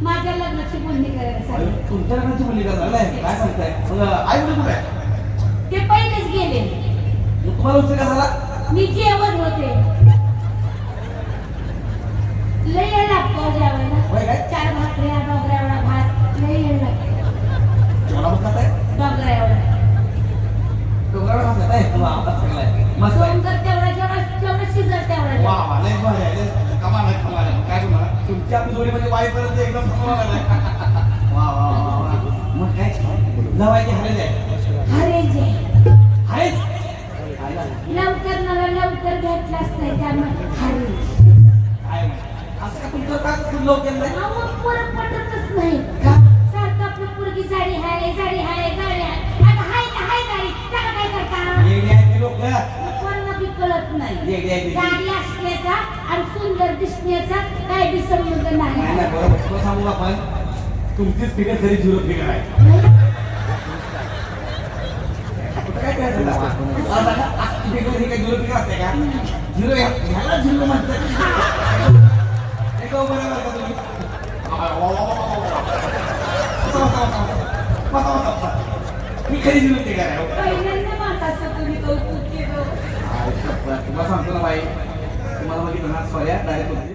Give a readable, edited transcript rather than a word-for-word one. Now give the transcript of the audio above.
माझ्या लग्नाची बोलणी करायला सांगितलं. तुमच्या लग्नाची मुलगी करायला काय सांगताय? मग आई वडील कुठे आहे? ते पहिलेच गेले. मग तुम्हाला उशीर का झाला? मी जेवण होते. लय वेळ लागतो जेवायला. होय काय? 4 भाकऱ्या, डोंगरा एवढा भात, लय वेळ लागतो. जेवणा मग खाताय? डोंगरा एवढा. डोंगरावर खाताय? वा, आता सगळं मस्त आहे. डोंगर तेवढा जेवढा शिजत तेवढा. वा वा, लय भारी आहे, लय कमाल आहे, कमाल आहे. काय तुम्हाला तुमची आपली जोडी म्हणजे वाईपर्यंत एकदम कमाल आहे. वा वा वा वा. मग काय लवायची हरेज आहे? हरेज आहे. हरेज लवकर मला लवकर भेटलाच नाही त्यामुळे हरेज. काय असं का तुमचं का लोक केलं नाही? मग परत पटतच नाही. का? सारखं आपली पोरगी जाडी आहे, जाडी आहे, जाडी आहे. आता हाय का हाय गाडी, त्याला काय करता? येडी आहे ते लोक. कोणाला बी कळत नाही. येडी आहे ते. जाडी असण्याचा आणि सुंदर दिसण्याचा काय बी संबंध नाही नाही. नाही, बरोबर. तो सांगू आपण तुमचीच फिगर तरी 0 फिगर आहे. कुठं काय करायचं आता का फिगर ही काय 0 फिगर असते का? 0 ह्याला 0 म्हणतात. हे का उभं राहिला का तुम्ही? मी खरी 0 फिगर आहे. पहिल्यांदा माझा असं तुम्ही कौतुक केलं. तुम्हाला सांगतो ना बाई, तुम्हाला बघितलं ना सॉरी डायरेक्ट